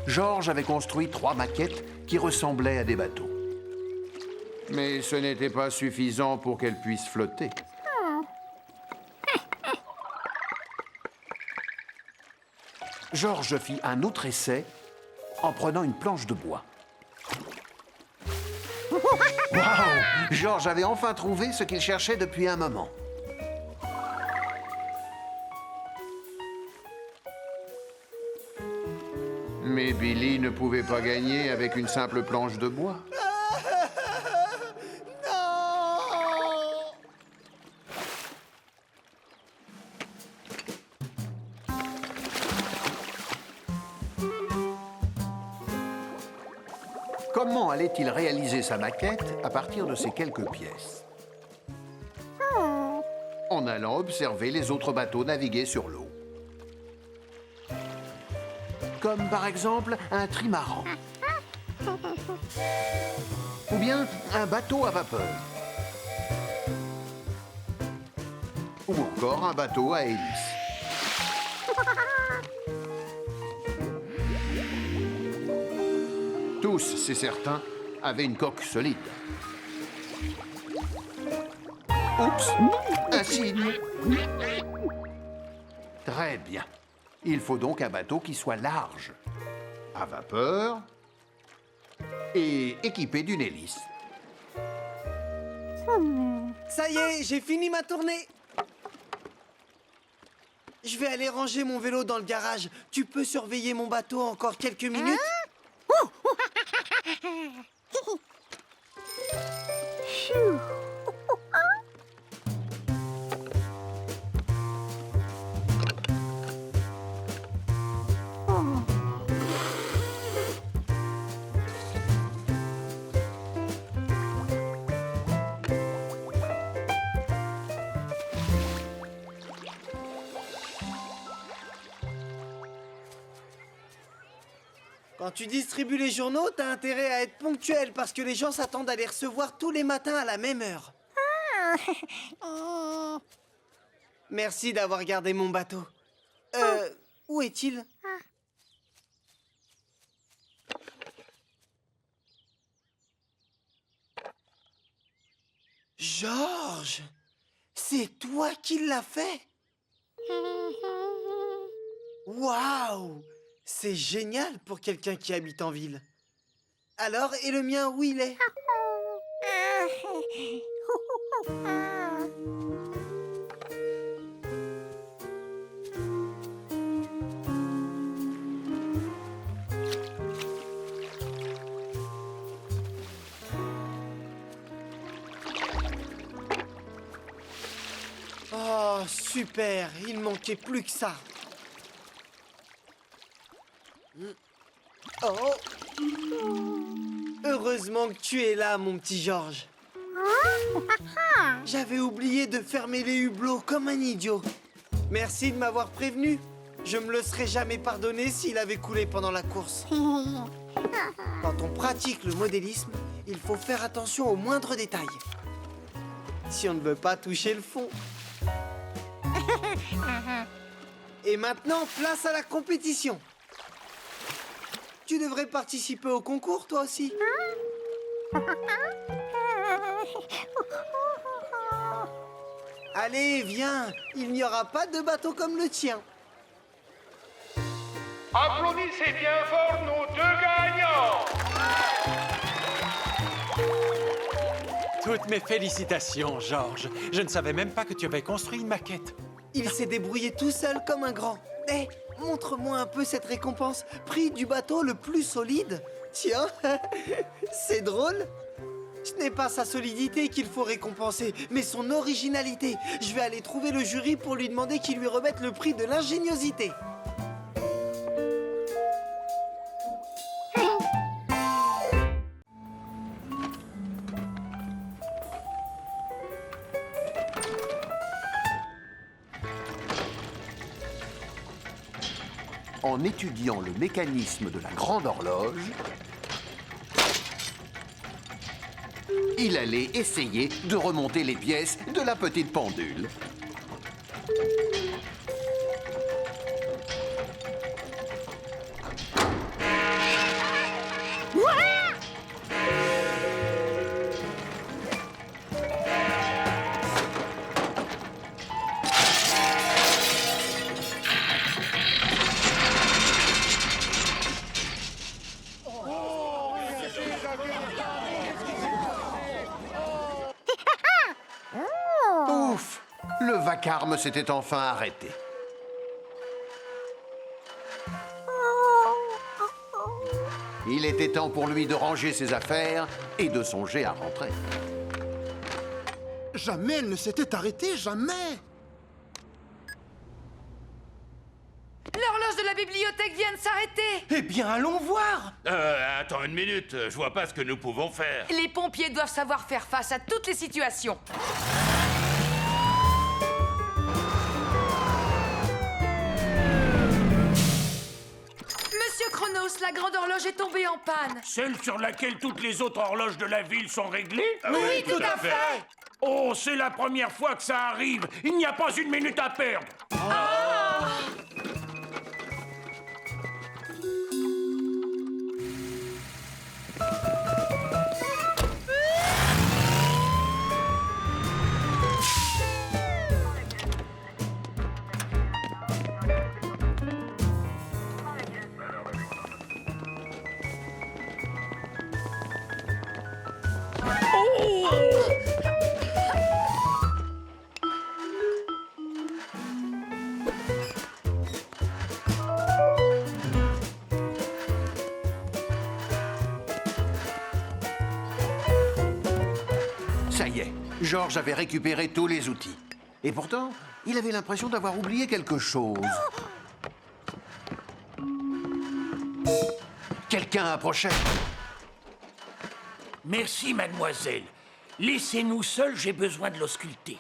Georges avait construit 3 maquettes qui ressemblaient à des bateaux. Mais ce n'était pas suffisant pour qu'elles puissent flotter. Georges fit un autre essai en prenant une planche de bois. Waouh! Georges avait enfin trouvé ce qu'il cherchait depuis un moment. Mais Billy ne pouvait pas gagner avec une simple planche de bois. Comment allait-il réaliser sa maquette à partir de ces quelques pièces? En allant observer les autres bateaux naviguer sur l'eau. Comme par exemple un trimaran. Ou bien un bateau à vapeur. Ou encore un bateau à hélice. Tous, c'est certain, avaient une coque solide. Oups, un signe. Très bien. Il faut donc un bateau qui soit large, à vapeur et équipé d'une hélice. Ça y est, j'ai fini ma tournée. Je vais aller ranger mon vélo dans le garage. Tu peux surveiller mon bateau encore quelques minutes? Quand tu distribues les journaux, t'as intérêt à être ponctuel parce que les gens s'attendent à les recevoir tous les matins à la même heure. Merci d'avoir gardé mon bateau. Où est-il? Georges, c'est toi qui l'as fait? Waouh! C'est génial pour quelqu'un qui habite en ville. Alors, et le mien, où il est? Oh, super! Il manquait plus que ça. Oh! Heureusement que tu es là, mon petit Georges. J'avais oublié de fermer les hublots comme un idiot. Merci de m'avoir prévenu. Je me le serais jamais pardonné s'il avait coulé pendant la course. Quand on pratique le modélisme, il faut faire attention aux moindres détails. Si on ne veut pas toucher le fond. Et maintenant, place à la compétition. Tu devrais participer au concours, toi aussi. Allez, viens. Il n'y aura pas de bateau comme le tien. Applaudissez bien fort nos 2 gagnants! Toutes mes félicitations, Georges. Je ne savais même pas que tu avais construit une maquette. Il s'est débrouillé tout seul comme un grand. Hé, montre-moi un peu cette récompense. Prix du bateau le plus solide. Tiens, c'est drôle. Ce n'est pas sa solidité qu'il faut récompenser, mais son originalité. Je vais aller trouver le jury pour lui demander qu'il lui remette le prix de l'ingéniosité. En étudiant le mécanisme de la grande horloge, il allait essayer de remonter les pièces de la petite pendule. vacarme s'était enfin arrêté. Il était temps pour lui de ranger ses affaires et de songer à rentrer. Jamais elle ne s'était arrêtée, jamais! L'horloge de la bibliothèque vient de s'arrêter. Eh bien, allons voir! Attends une minute, je vois pas ce que nous pouvons faire. Les pompiers doivent savoir faire face à toutes les situations. Monsieur Chronos, la grande horloge est tombée en panne. Celle sur laquelle toutes les autres horloges de la ville sont réglées? Oui, tout à fait. Oh, c'est la première fois que ça arrive. Il n'y a pas une minute à perdre. Ça y est, Georges avait récupéré tous les outils. Et pourtant, il avait l'impression d'avoir oublié quelque chose. Quelqu'un approchait. Merci, mademoiselle. Laissez-nous seuls, j'ai besoin de l'ausculter.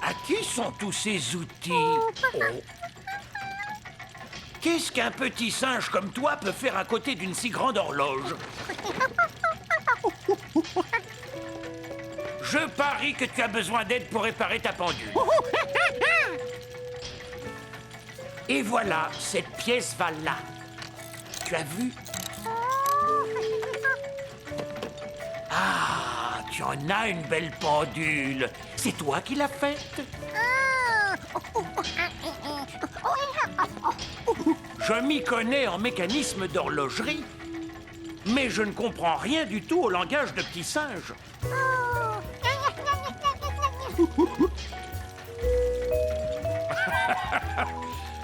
À qui sont tous ces outils? Oh. Qu'est-ce qu'un petit singe comme toi peut faire à côté d'une si grande horloge? Je parie que tu as besoin d'aide pour réparer ta pendule. Et voilà, cette pièce va là. Tu as vu? Ah, tu en as une belle pendule. C'est toi qui l'as faite? Je m'y connais en mécanisme d'horlogerie, mais je ne comprends rien du tout au langage de petits singes.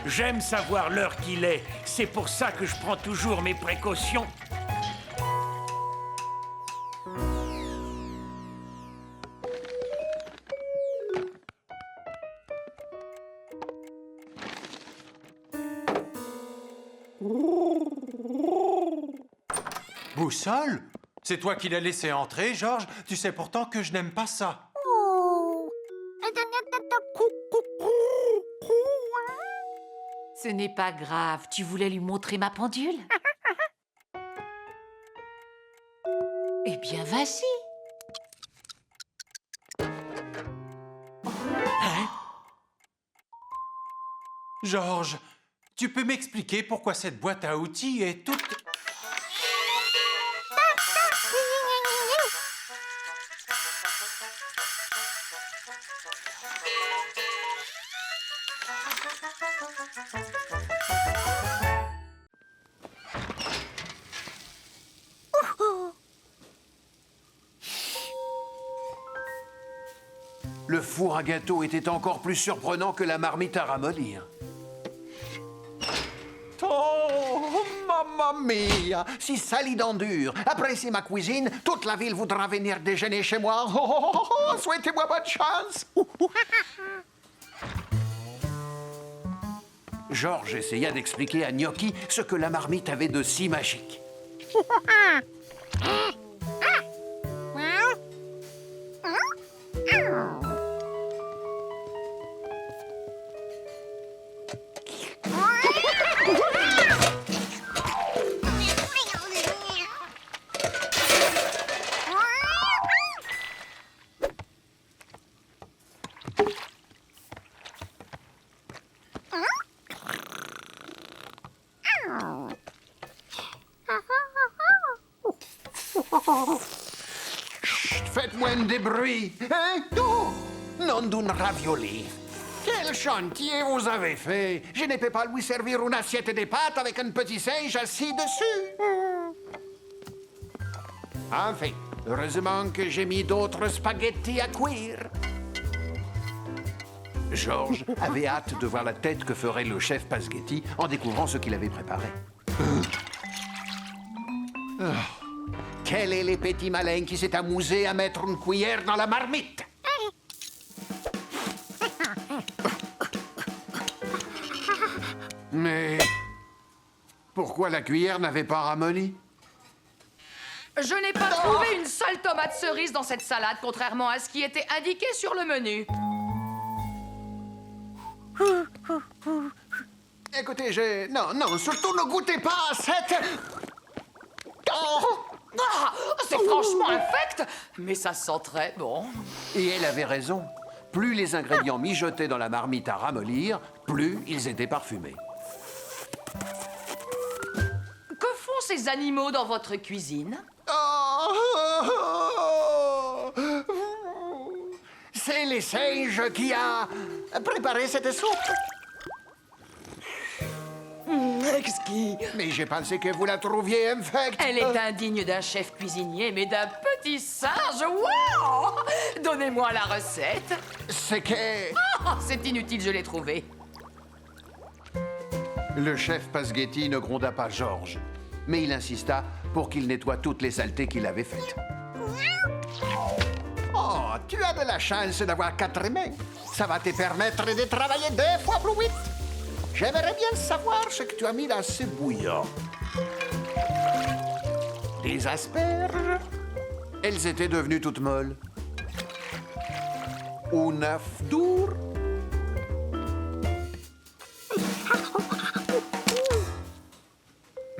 J'aime savoir l'heure qu'il est. C'est pour ça que je prends toujours mes précautions. Boussole? C'est toi qui l'as laissé entrer, Georges? Tu sais pourtant que je n'aime pas ça. Ce n'est pas grave, tu voulais lui montrer ma pendule? Eh bien, vas-y. Georges, tu peux m'expliquer pourquoi cette boîte à outils est toute... Le four à gâteau était encore plus surprenant que la marmite à ramollir. Oh, mamma mia! Si sali d'endure! Appréciez ma cuisine, toute la ville voudra venir déjeuner chez moi. Oh, oh, oh, oh, souhaitez-moi bonne chance! Georges essaya d'expliquer à Gnocchi ce que la marmite avait de si magique. Chut, faites moins de bruit. Hein? Oh, non d'un ravioli. Quel chantier vous avez fait! Je ne peux pas lui servir une assiette de pâtes avec un petit singe assis dessus. Enfin, heureusement que j'ai mis d'autres spaghettis à cuire. Georges avait hâte de voir la tête que ferait le chef Pasghetti en découvrant ce qu'il avait préparé. Quel est le petit malin qui s'est amusé à mettre une cuillère dans la marmite? Mais pourquoi la cuillère n'avait pas ramolli? Je n'ai pas trouvé une seule tomate cerise dans cette salade, contrairement à ce qui était indiqué sur le menu. Écoutez, non, surtout ne goûtez pas à cette... Oh! Ah, c'est franchement infect, mais ça sent très bon. Et elle avait raison. Plus les ingrédients mijotaient dans la marmite à ramollir, plus ils étaient parfumés. Que font ces animaux dans votre cuisine? Oh! C'est les singes qui a préparé cette soupe. Exquis. Mais j'ai pensé que vous la trouviez infecte. Elle est indigne d'un chef cuisinier, mais d'un petit singe. Wow! Donnez-moi la recette. C'est que... Ah, c'est inutile, je l'ai trouvée. Le chef Pasghetti ne gronda pas Georges, mais il insista pour qu'il nettoie toutes les saletés qu'il avait faites. Oh, tu as de la chance d'avoir 4 mains. Ça va te permettre de travailler 2 fois plus vite. J'aimerais bien savoir ce que tu as mis dans ce bouillon. Des asperges. Elles étaient devenues toutes molles. Un œuf dur.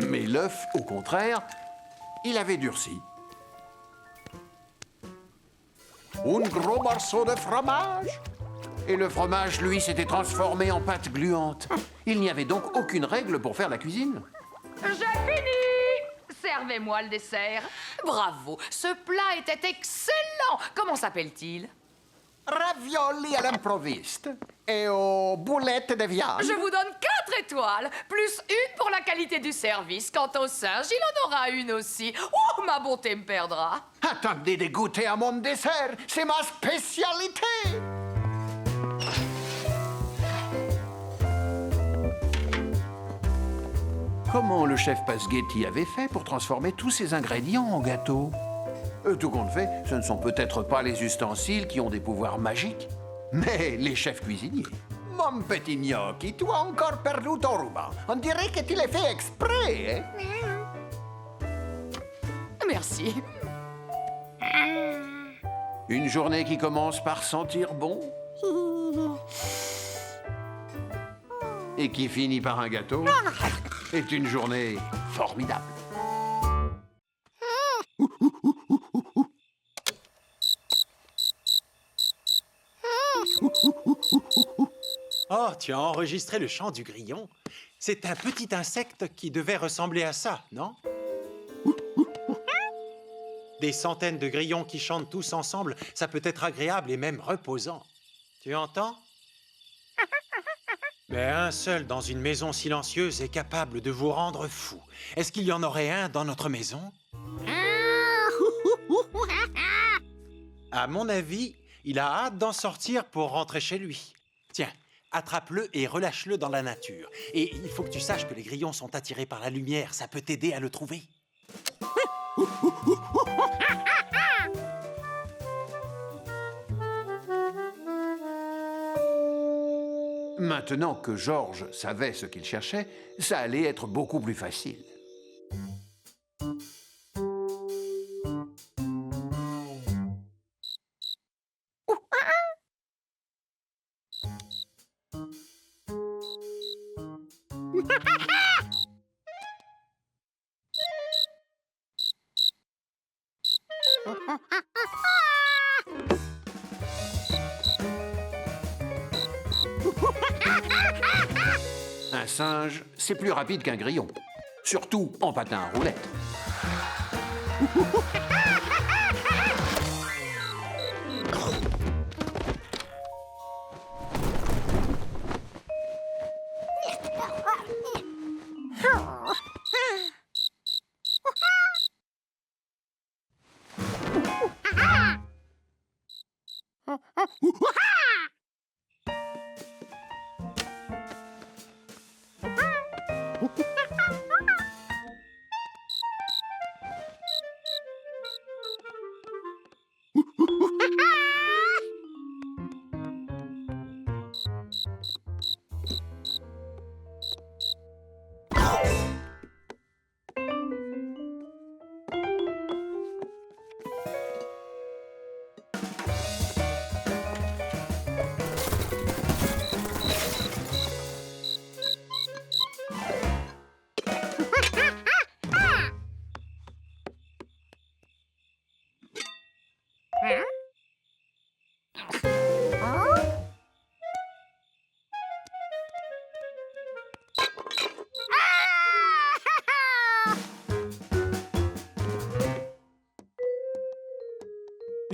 Mais l'œuf, au contraire, il avait durci. Un gros morceau de fromage. Et le fromage, lui, s'était transformé en pâte gluante. Il n'y avait donc aucune règle pour faire la cuisine. J'ai fini! Servez-moi le dessert. Bravo, ce plat était excellent. Comment s'appelle-t-il? Ravioli à l'improviste et aux boulettes de viande. Je vous donne 4 étoiles, plus 1 pour la qualité du service. Quant au singe, il en aura 1 aussi. Oh, ma bonté me perdra. Attendez de goûter à mon dessert, c'est ma spécialité. Comment le chef Pasghetti avait fait pour transformer tous ces ingrédients en gâteau? Tout compte fait, ce ne sont peut-être pas les ustensiles qui ont des pouvoirs magiques, mais les chefs cuisiniers. Mon petit gnocchi, tu as encore perdu ton ruban. On dirait que tu l'as fait exprès, hein? Merci. Une journée qui commence par sentir bon et qui finit par un gâteau est une journée formidable. Oh, tu as enregistré le chant du grillon. C'est un petit insecte qui devait ressembler à ça, non? Des centaines de grillons qui chantent tous ensemble, ça peut être agréable et même reposant. Tu entends? Mais un seul dans une maison silencieuse est capable de vous rendre fou. Est-ce qu'il y en aurait un dans notre maison? À mon avis, il a hâte d'en sortir pour rentrer chez lui. Tiens, attrape-le et relâche-le dans la nature. Et il faut que tu saches que les grillons sont attirés par la lumière. Ça peut t'aider à le trouver. Maintenant que Georges savait ce qu'il cherchait, ça allait être beaucoup plus facile. Un singe, c'est plus rapide qu'un grillon, surtout en patin à roulettes.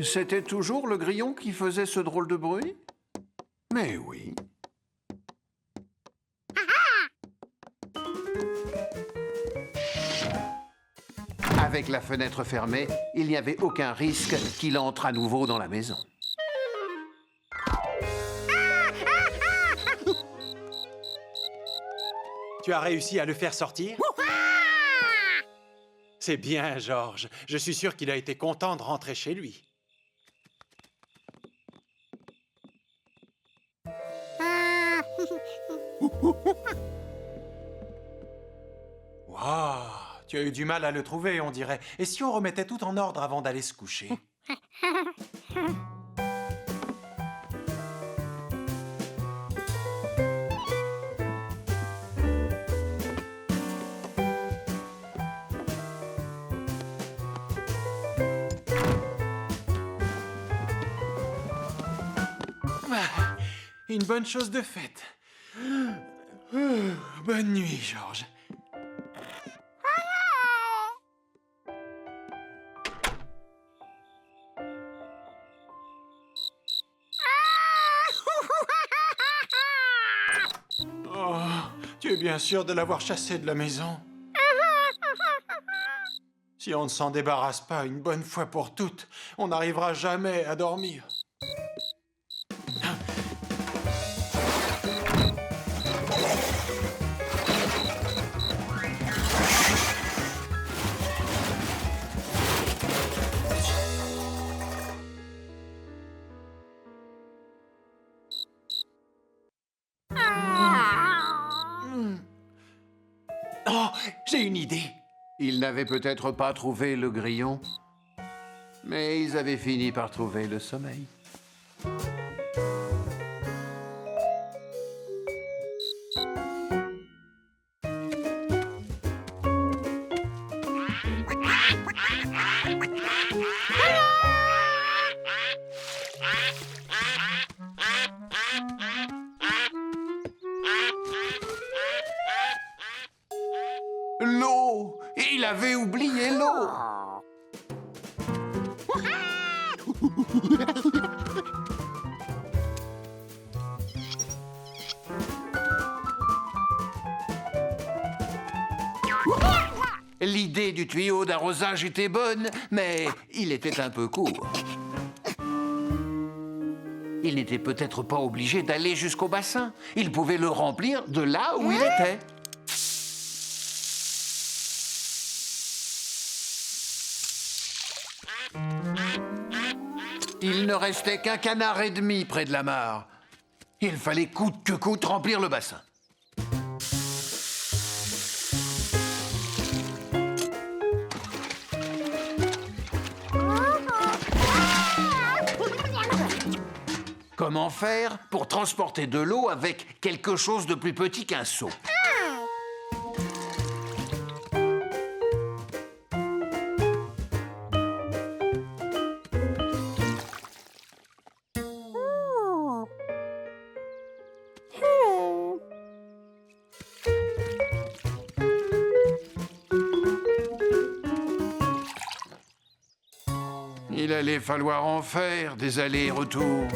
C'était toujours le grillon qui faisait ce drôle de bruit? Mais oui. Avec la fenêtre fermée, il n'y avait aucun risque qu'il entre à nouveau dans la maison. Tu as réussi à le faire sortir? C'est bien, George. Je suis sûr qu'il a été content de rentrer chez lui. Wow, tu as eu du mal à le trouver, on dirait. Et si on remettait tout en ordre avant d'aller se coucher? Une bonne chose de faite. Bonne nuit, George. Oh, tu es bien sûr de l'avoir chassé de la maison? Si on ne s'en débarrasse pas une bonne fois pour toutes, on n'arrivera jamais à dormir. Oh, j'ai une idée. Ils n'avaient peut-être pas trouvé le grillon, mais ils avaient fini par trouver le sommeil. L'eau! Il avait oublié l'eau! L'idée du tuyau d'arrosage était bonne, mais il était un peu court. Il n'était peut-être pas obligé d'aller jusqu'au bassin. Il pouvait le remplir de là où il était. Il ne restait qu'un canard et demi près de la mare. Il fallait coûte que coûte remplir le bassin. Comment faire pour transporter de l'eau avec quelque chose de plus petit qu'un seau? Il allait falloir en faire des allers-retours.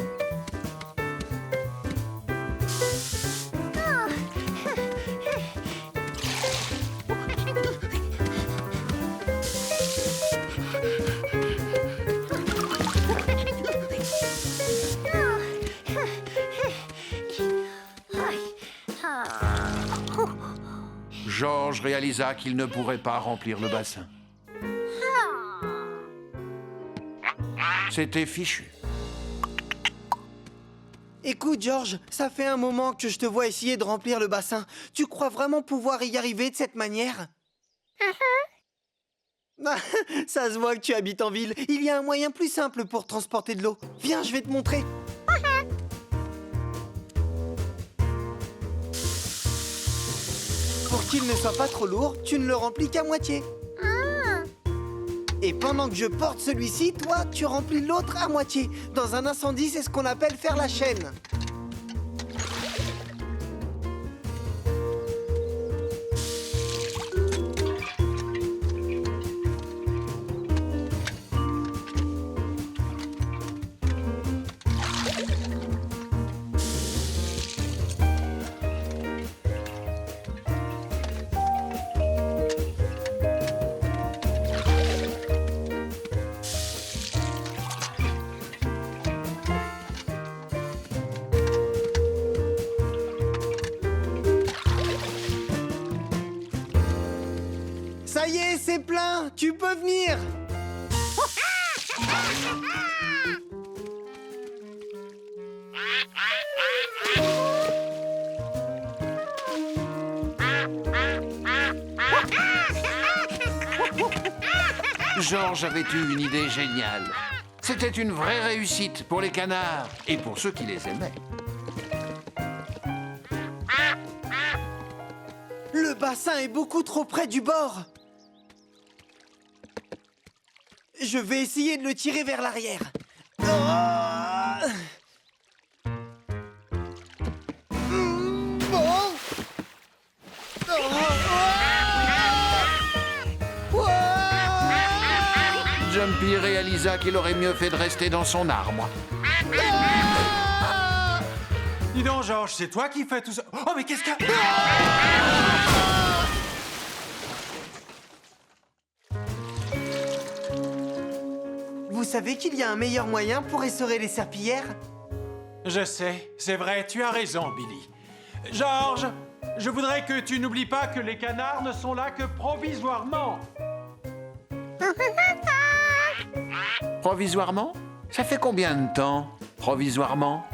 Georges réalisa qu'il ne pourrait pas remplir le bassin. C'était fichu. Écoute, Georges, ça fait un moment que je te vois essayer de remplir le bassin. Tu crois vraiment pouvoir y arriver de cette manière? Ça se voit que tu habites en ville. Il y a un moyen plus simple pour transporter de l'eau. Viens, je vais te montrer. Pour qu'il ne soit pas trop lourd, tu ne le remplis qu'à moitié. Et pendant que je porte celui-ci, toi, tu remplis l'autre à moitié. Dans un incendie, c'est ce qu'on appelle faire la chaîne. Ça y est, c'est plein. Tu peux venir. Georges avait eu une idée géniale. C'était une vraie réussite pour les canards et pour ceux qui les aimaient. Le bassin est beaucoup trop près du bord. Je vais essayer de le tirer vers l'arrière. Bon. Jumpy réalisa qu'il aurait mieux fait de rester dans son arbre. Dis donc, Georges, c'est toi qui fais tout ça. Oh, mais qu'est-ce que... Vous savez qu'il y a un meilleur moyen pour essorer les serpillères? Je sais, c'est vrai, tu as raison, Billy. Georges, je voudrais que tu n'oublies pas que les canards ne sont là que provisoirement. Provisoirement? Ça fait combien de temps, provisoirement?